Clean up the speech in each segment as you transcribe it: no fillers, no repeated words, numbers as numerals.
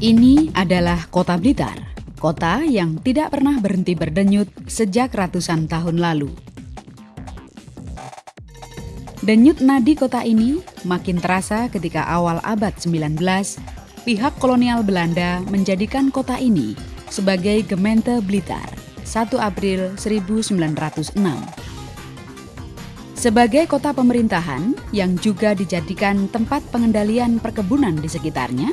Ini adalah Kota Blitar, kota yang tidak pernah berhenti berdenyut sejak ratusan tahun lalu. Denyut nadi kota ini makin terasa ketika awal abad 19, pihak kolonial Belanda menjadikan kota ini sebagai Gemeente Blitar, 1 April 1906. Sebagai kota pemerintahan yang juga dijadikan tempat pengendalian perkebunan di sekitarnya,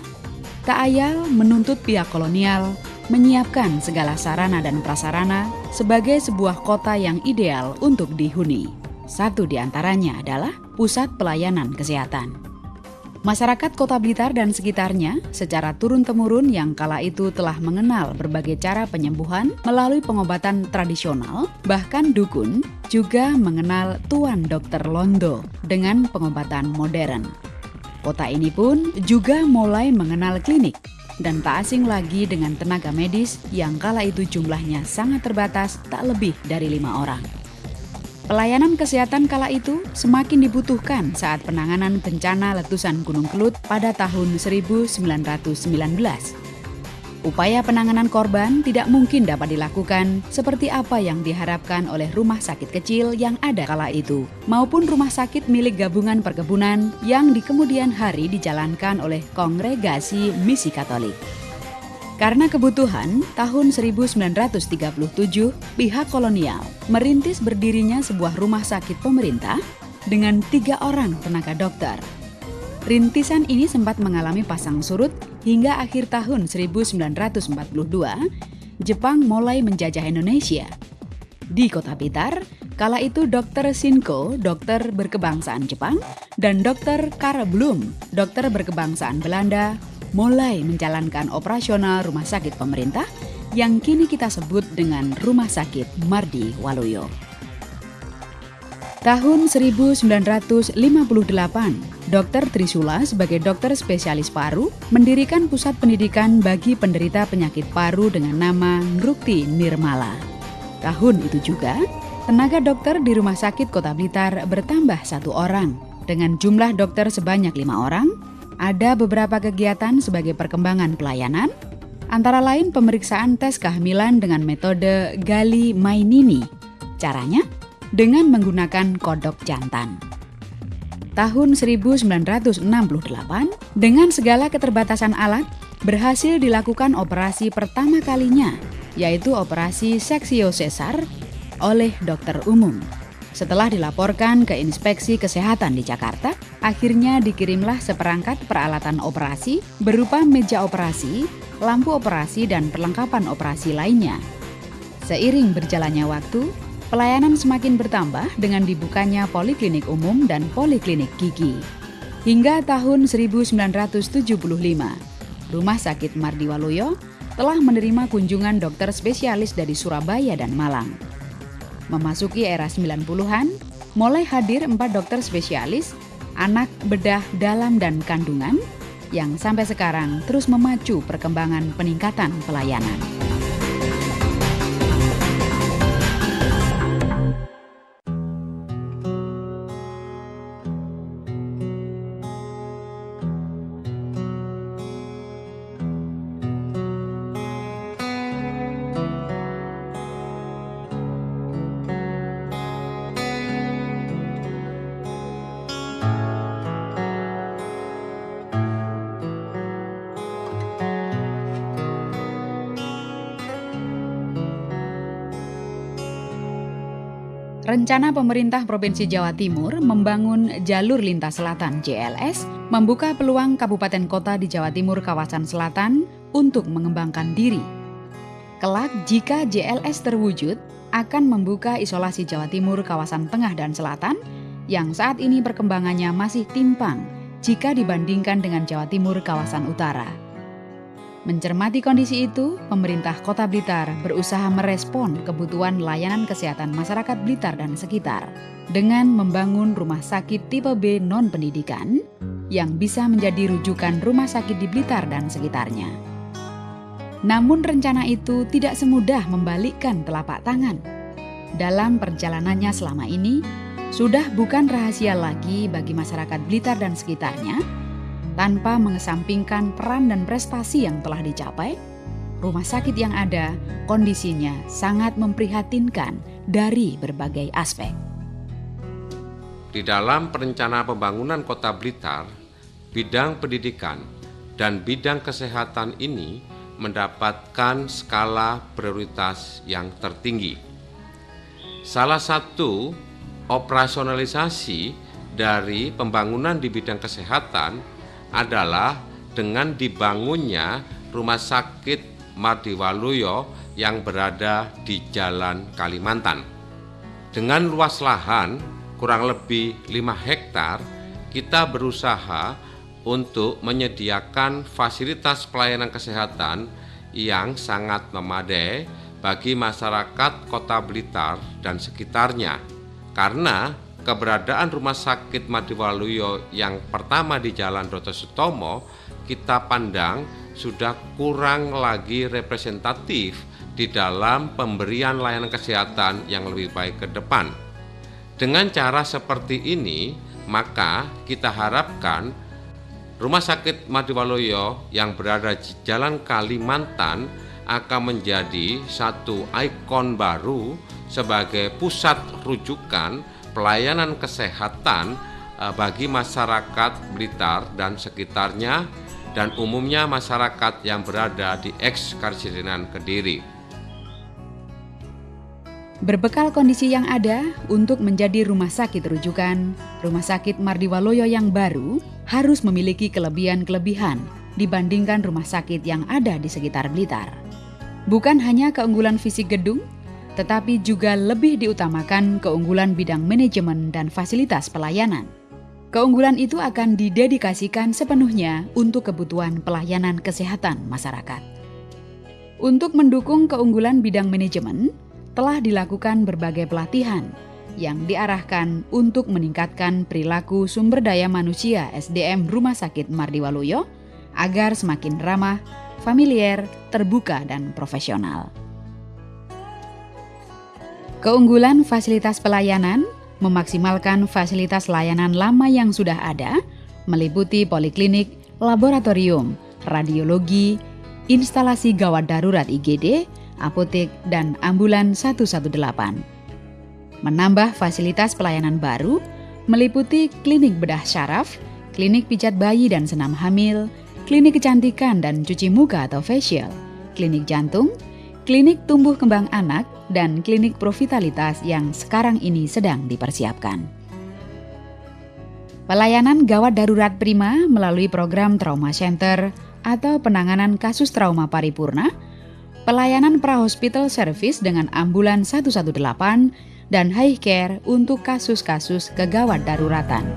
tak ayal menuntut pihak kolonial menyiapkan segala sarana dan prasarana sebagai sebuah kota yang ideal untuk dihuni. Satu di antaranya adalah pusat pelayanan kesehatan. Masyarakat Kota Blitar dan sekitarnya secara turun-temurun yang kala itu telah mengenal berbagai cara penyembuhan melalui pengobatan tradisional, bahkan dukun juga mengenal Tuan Dr. Londo dengan pengobatan modern. Kota ini pun juga mulai mengenal klinik dan tak asing lagi dengan tenaga medis yang kala itu jumlahnya sangat terbatas, tak lebih dari 5 orang. Pelayanan kesehatan kala itu semakin dibutuhkan saat penanganan bencana letusan Gunung Kelut pada tahun 1919. Upaya penanganan korban tidak mungkin dapat dilakukan seperti apa yang diharapkan oleh rumah sakit kecil yang ada kala itu, maupun rumah sakit milik gabungan perkebunan yang di kemudian hari dijalankan oleh Kongregasi Misi Katolik. Karena kebutuhan, tahun 1937 pihak kolonial merintis berdirinya sebuah rumah sakit pemerintah dengan 3 orang tenaga dokter. Rintisan ini sempat mengalami pasang surut hingga akhir tahun 1942, Jepang mulai menjajah Indonesia. Di Kota Blitar, kala itu Dr. Shinko, dokter berkebangsaan Jepang, dan Dr. Karl Blum, dokter berkebangsaan Belanda, mulai menjalankan operasional rumah sakit pemerintah yang kini kita sebut dengan Rumah Sakit Mardi Waluyo. Tahun 1958, Dr. Trisula sebagai dokter spesialis paru mendirikan pusat pendidikan bagi penderita penyakit paru dengan nama Nrukti Nirmala. Tahun itu juga, tenaga dokter di Rumah Sakit Kota Blitar bertambah 1 orang. Dengan jumlah dokter sebanyak 5 orang, ada beberapa kegiatan sebagai perkembangan pelayanan, antara lain pemeriksaan tes kehamilan dengan metode Gali Mainini. Caranya dengan menggunakan kodok jantan. Tahun 1968, dengan segala keterbatasan alat, berhasil dilakukan operasi pertama kalinya, yaitu operasi seksio sesar oleh dokter umum. Setelah dilaporkan ke Inspeksi Kesehatan di Jakarta, akhirnya dikirimlah seperangkat peralatan operasi berupa meja operasi, lampu operasi, dan perlengkapan operasi lainnya. Seiring berjalannya waktu, pelayanan semakin bertambah dengan dibukanya poliklinik umum dan poliklinik gigi. Hingga tahun 1975, Rumah Sakit Mardi Waluyo telah menerima kunjungan dokter spesialis dari Surabaya dan Malang. Memasuki era 90-an, mulai hadir 4 dokter spesialis, anak, bedah, dalam, dan kandungan, yang sampai sekarang terus memacu perkembangan peningkatan pelayanan. Rencana pemerintah Provinsi Jawa Timur membangun jalur lintas selatan JLS membuka peluang kabupaten kota di Jawa Timur kawasan selatan untuk mengembangkan diri. Kelak jika JLS terwujud, akan membuka isolasi Jawa Timur kawasan tengah dan selatan yang saat ini perkembangannya masih timpang jika dibandingkan dengan Jawa Timur kawasan utara. Mencermati kondisi itu, pemerintah Kota Blitar berusaha merespon kebutuhan layanan kesehatan masyarakat Blitar dan sekitar dengan membangun rumah sakit tipe B non-pendidikan yang bisa menjadi rujukan rumah sakit di Blitar dan sekitarnya. Namun rencana itu tidak semudah membalikkan telapak tangan. Dalam perjalanannya selama ini, sudah bukan rahasia lagi bagi masyarakat Blitar dan sekitarnya Tanpa mengesampingkan peran dan prestasi yang telah dicapai, rumah sakit yang ada kondisinya sangat memprihatinkan dari berbagai aspek. Di dalam perencanaan pembangunan Kota Blitar, bidang pendidikan dan bidang kesehatan ini mendapatkan skala prioritas yang tertinggi. Salah satu operasionalisasi dari pembangunan di bidang kesehatan adalah dengan dibangunnya Rumah Sakit Mardiwaluyo yang berada di Jalan Kalimantan. Dengan luas lahan kurang lebih 5 hektar, kita berusaha untuk menyediakan fasilitas pelayanan kesehatan yang sangat memadai bagi masyarakat Kota Blitar dan sekitarnya. Karena keberadaan Rumah Sakit Mardiwaluyo yang pertama di Jalan Broto Sutomo kita pandang sudah kurang lagi representatif di dalam pemberian layanan kesehatan yang lebih baik ke depan. Dengan cara seperti ini, maka kita harapkan Rumah Sakit Mardiwaluyo yang berada di Jalan Kalimantan akan menjadi satu ikon baru sebagai pusat rujukan pelayanan kesehatan bagi masyarakat Blitar dan sekitarnya dan umumnya masyarakat yang berada di eks-Karesidenan Kediri. Berbekal kondisi yang ada untuk menjadi rumah sakit rujukan, Rumah Sakit Mardiwaluyo yang baru harus memiliki kelebihan-kelebihan dibandingkan rumah sakit yang ada di sekitar Blitar. Bukan hanya keunggulan fisik gedung, tetapi juga lebih diutamakan keunggulan bidang manajemen dan fasilitas pelayanan. Keunggulan itu akan didedikasikan sepenuhnya untuk kebutuhan pelayanan kesehatan masyarakat. Untuk mendukung keunggulan bidang manajemen, telah dilakukan berbagai pelatihan yang diarahkan untuk meningkatkan perilaku sumber daya manusia SDM Rumah Sakit Mardiwaluyo agar semakin ramah, familiar, terbuka, dan profesional. Keunggulan fasilitas pelayanan memaksimalkan fasilitas layanan lama yang sudah ada, meliputi poliklinik, laboratorium, radiologi, instalasi gawat darurat IGD, apotek, dan ambulan 118. Menambah fasilitas pelayanan baru, meliputi klinik bedah syaraf, klinik pijat bayi dan senam hamil, klinik kecantikan dan cuci muka atau facial, klinik jantung, klinik tumbuh kembang anak, dan klinik provitalitas yang sekarang ini sedang dipersiapkan. Pelayanan gawat darurat prima melalui program Trauma Center atau penanganan kasus trauma paripurna, pelayanan pra-hospital service dengan ambulan 118, dan high care untuk kasus-kasus kegawat daruratan.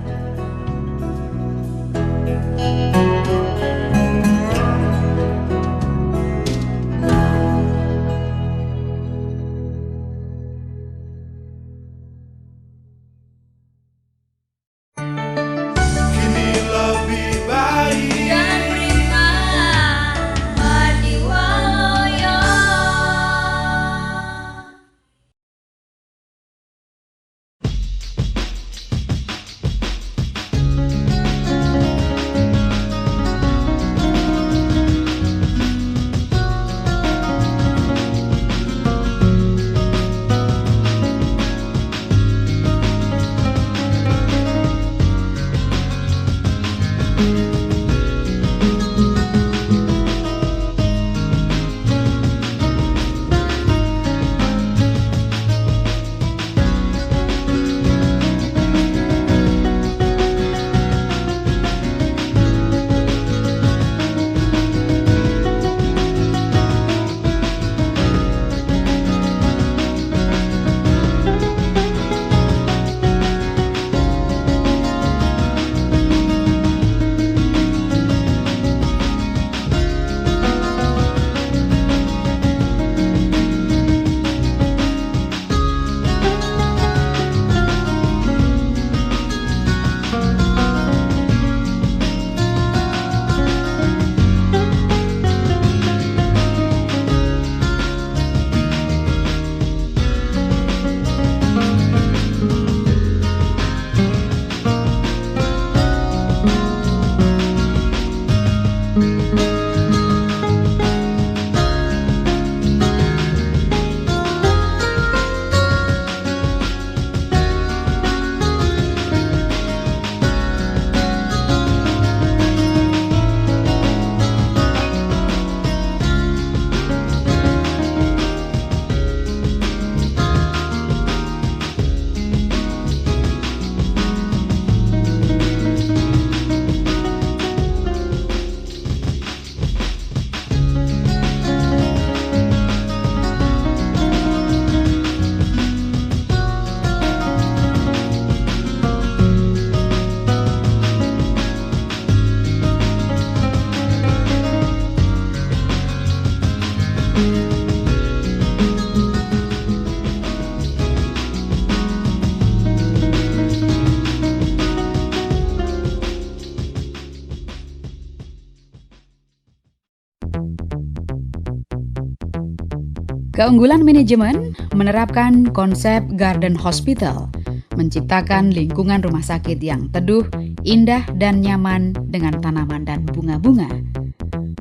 Keunggulan manajemen menerapkan konsep garden hospital, menciptakan lingkungan rumah sakit yang teduh, indah, dan nyaman dengan tanaman dan bunga-bunga.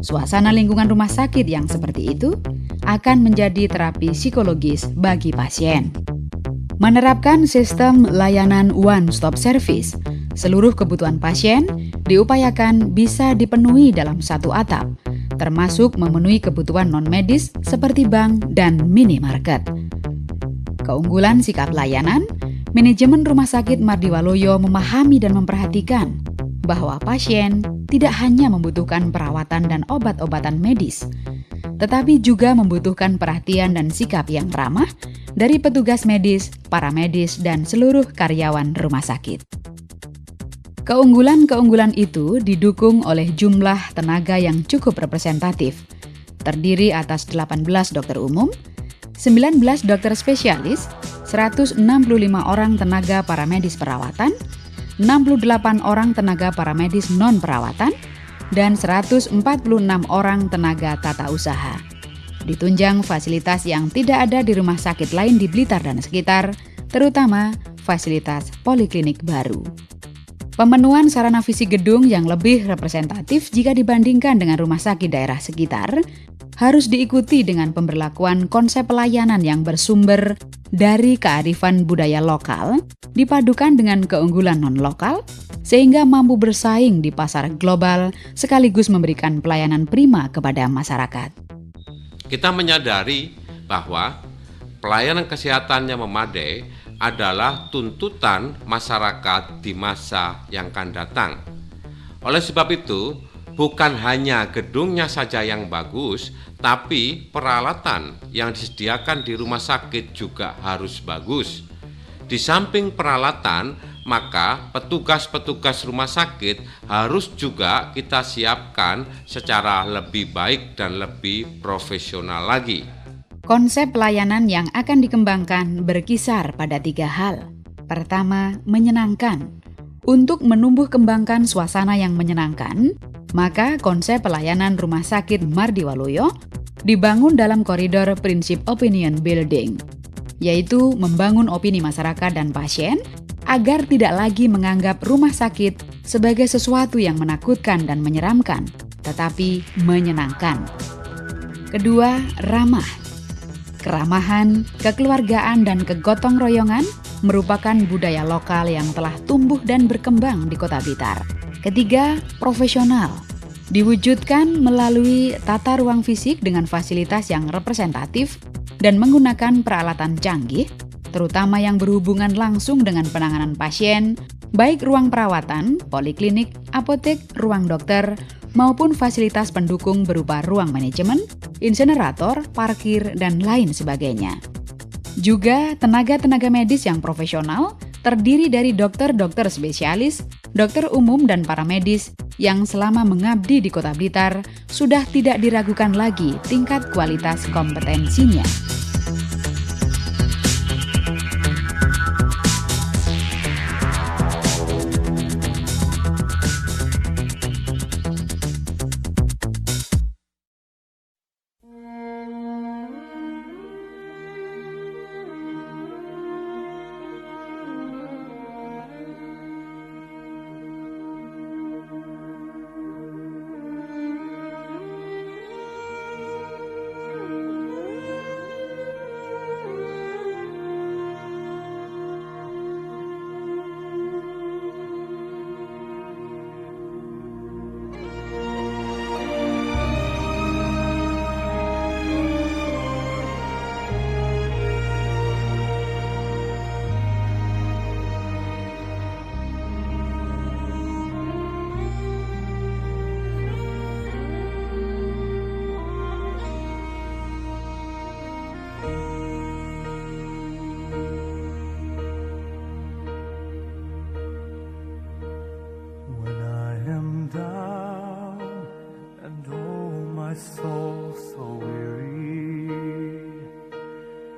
Suasana lingkungan rumah sakit yang seperti itu akan menjadi terapi psikologis bagi pasien. Menerapkan sistem layanan one-stop service, seluruh kebutuhan pasien diupayakan bisa dipenuhi dalam satu atap, termasuk memenuhi kebutuhan non-medis seperti bank dan minimarket. Keunggulan sikap layanan, manajemen Rumah Sakit Mardiwaluyo memahami dan memperhatikan bahwa pasien tidak hanya membutuhkan perawatan dan obat-obatan medis, tetapi juga membutuhkan perhatian dan sikap yang ramah dari petugas medis, paramedis, dan seluruh karyawan rumah sakit. Keunggulan-keunggulan itu didukung oleh jumlah tenaga yang cukup representatif, terdiri atas 18 dokter umum, 19 dokter spesialis, 165 orang tenaga paramedis perawatan, 68 orang tenaga paramedis non-perawatan, dan 146 orang tenaga tata usaha. Ditunjang fasilitas yang tidak ada di rumah sakit lain di Blitar dan sekitar, terutama fasilitas poliklinik baru. Pemenuhan sarana fisik gedung yang lebih representatif jika dibandingkan dengan rumah sakit daerah sekitar harus diikuti dengan pemberlakuan konsep pelayanan yang bersumber dari kearifan budaya lokal dipadukan dengan keunggulan non-lokal sehingga mampu bersaing di pasar global sekaligus memberikan pelayanan prima kepada masyarakat. Kita menyadari bahwa pelayanan kesehatan yang memadai adalah tuntutan masyarakat di masa yang akan datang. Oleh sebab itu, bukan hanya gedungnya saja yang bagus, tapi peralatan yang disediakan di rumah sakit juga harus bagus. Di samping peralatan, maka petugas-petugas rumah sakit harus juga kita siapkan secara lebih baik dan lebih profesional lagi. Konsep pelayanan yang akan dikembangkan berkisar pada 3 hal. Pertama, menyenangkan. Untuk menumbuh kembangkan suasana yang menyenangkan, maka konsep pelayanan Rumah Sakit Mardiwaluyo dibangun dalam koridor prinsip opinion building, yaitu membangun opini masyarakat dan pasien agar tidak lagi menganggap rumah sakit sebagai sesuatu yang menakutkan dan menyeramkan, tetapi menyenangkan. Kedua, ramah. Keramahan, kekeluargaan, dan kegotong royongan merupakan budaya lokal yang telah tumbuh dan berkembang di Kota Blitar. Ketiga, profesional. Diwujudkan melalui tata ruang fisik dengan fasilitas yang representatif dan menggunakan peralatan canggih, terutama yang berhubungan langsung dengan penanganan pasien, baik ruang perawatan, poliklinik, apotek, ruang dokter, maupun fasilitas pendukung berupa ruang manajemen, insinerator, parkir, dan lain sebagainya. Juga tenaga-tenaga medis yang profesional terdiri dari dokter-dokter spesialis, dokter umum, dan paramedis yang selama mengabdi di Kota Blitar sudah tidak diragukan lagi tingkat kualitas kompetensinya.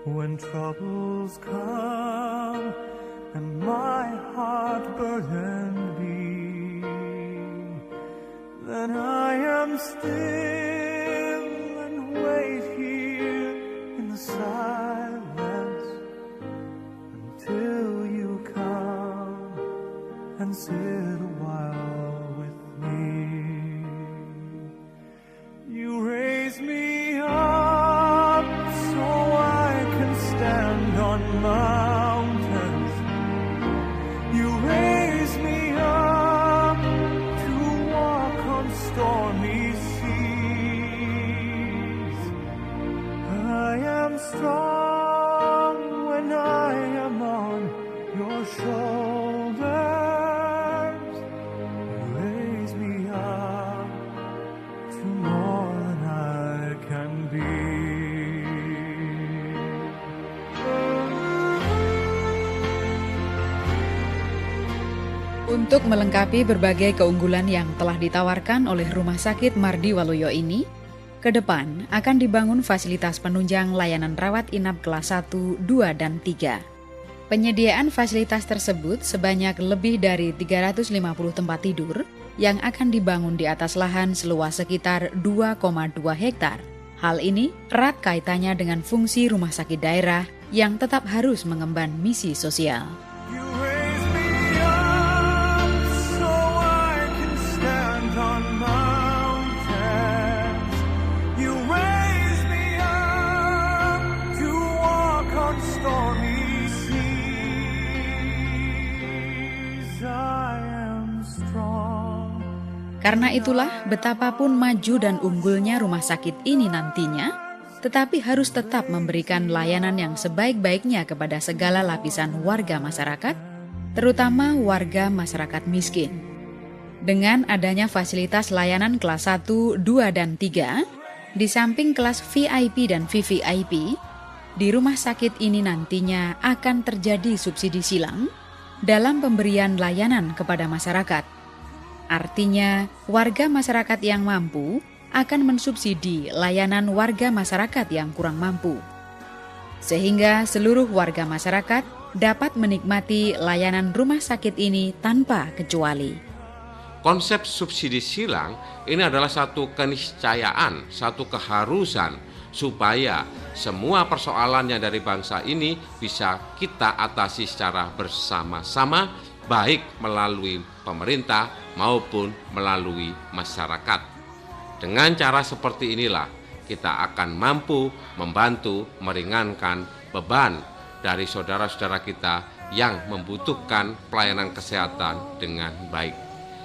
When troubles come and my heart burdened be, then I am still and wait here in silence until you come and sit a while with me. You raise me up so I can stand on mountains. You raise me up to walk on stormy seas. I am strong when I am on your shoulders. You raise me up to more than I can be. Untuk melengkapi berbagai keunggulan yang telah ditawarkan oleh Rumah Sakit Mardi Waluyo ini, ke depan akan dibangun fasilitas penunjang layanan rawat inap kelas 1, 2, dan 3. Penyediaan fasilitas tersebut sebanyak lebih dari 350 tempat tidur yang akan dibangun di atas lahan seluas sekitar 2,2 hektar. Hal ini erat kaitannya dengan fungsi rumah sakit daerah yang tetap harus mengemban misi sosial. You raise me up so I can stand on mountains. You raise me up to walk on stormy seas. I am strong. Karena itulah betapapun maju dan unggulnya rumah sakit ini nantinya, tetapi harus tetap memberikan layanan yang sebaik-baiknya kepada segala lapisan warga masyarakat, terutama warga masyarakat miskin. Dengan adanya fasilitas layanan kelas 1, 2, dan 3, di samping kelas VIP dan VVIP, di rumah sakit ini nantinya akan terjadi subsidi silang dalam pemberian layanan kepada masyarakat. Artinya, warga masyarakat yang mampu akan mensubsidi layanan warga masyarakat yang kurang mampu, sehingga seluruh warga masyarakat dapat menikmati layanan rumah sakit ini tanpa kecuali. Konsep subsidi silang ini adalah satu keniscayaan, satu keharusan supaya semua persoalannya dari bangsa ini bisa kita atasi secara bersama-sama, baik melalui pemerintah maupun melalui masyarakat. Dengan cara seperti inilah kita akan mampu membantu meringankan beban dari saudara-saudara kita yang membutuhkan pelayanan kesehatan dengan baik.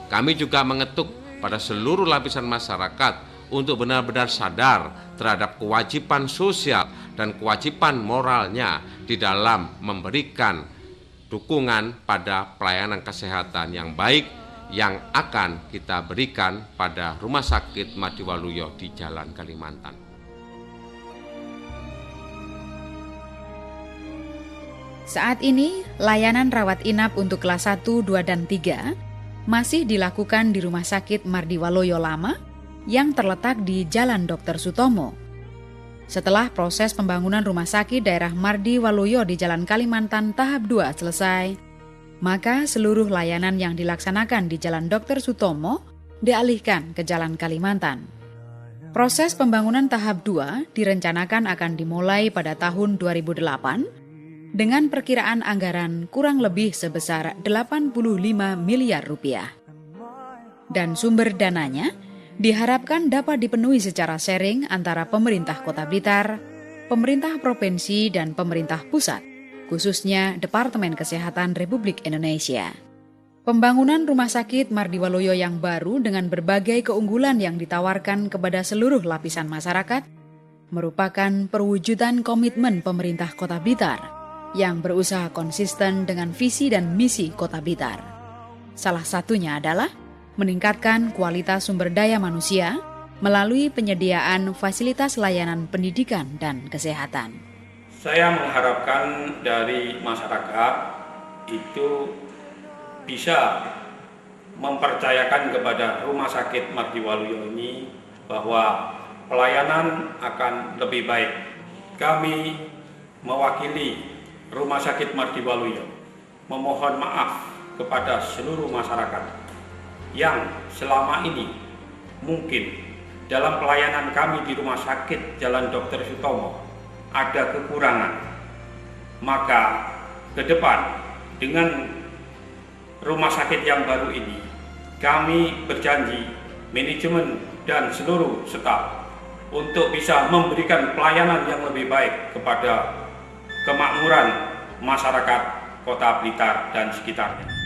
Kami juga mengetuk pada seluruh lapisan masyarakat untuk benar-benar sadar terhadap kewajiban sosial dan kewajiban moralnya di dalam memberikan dukungan pada pelayanan kesehatan yang baik yang akan kita berikan pada Rumah Sakit Mardi Waluyo di Jalan Kalimantan. Saat ini, layanan rawat inap untuk kelas 1, 2, dan 3 masih dilakukan di Rumah Sakit Mardi Waluyo Lama yang terletak di Jalan Dr. Sutomo. Setelah proses pembangunan Rumah Sakit Daerah Mardi Waluyo di Jalan Kalimantan tahap 2 selesai, maka seluruh layanan yang dilaksanakan di Jalan Dr. Sutomo dialihkan ke Jalan Kalimantan. Proses pembangunan tahap 2 direncanakan akan dimulai pada tahun 2008 dengan perkiraan anggaran kurang lebih sebesar 85 miliar rupiah. Dan sumber dananya diharapkan dapat dipenuhi secara sharing antara pemerintah Kota Blitar, pemerintah provinsi, dan pemerintah pusat, khususnya Departemen Kesehatan Republik Indonesia. Pembangunan Rumah Sakit Mardi Waluyo yang baru dengan berbagai keunggulan yang ditawarkan kepada seluruh lapisan masyarakat merupakan perwujudan komitmen pemerintah Kota Blitar yang berusaha konsisten dengan visi dan misi Kota Blitar. Salah satunya adalah meningkatkan kualitas sumber daya manusia melalui penyediaan fasilitas layanan pendidikan dan kesehatan. Saya mengharapkan dari masyarakat itu bisa mempercayakan kepada Rumah Sakit Mardi Waluyo ini bahwa pelayanan akan lebih baik. Kami mewakili Rumah Sakit Mardi Waluyo memohon maaf kepada seluruh masyarakat yang selama ini mungkin dalam pelayanan kami di Rumah Sakit Jalan Dr. Sutomo ada kekurangan. Maka ke depan dengan rumah sakit yang baru ini, kami berjanji, manajemen dan seluruh staf, untuk bisa memberikan pelayanan yang lebih baik kepada kemakmuran masyarakat Kota Blitar dan sekitarnya.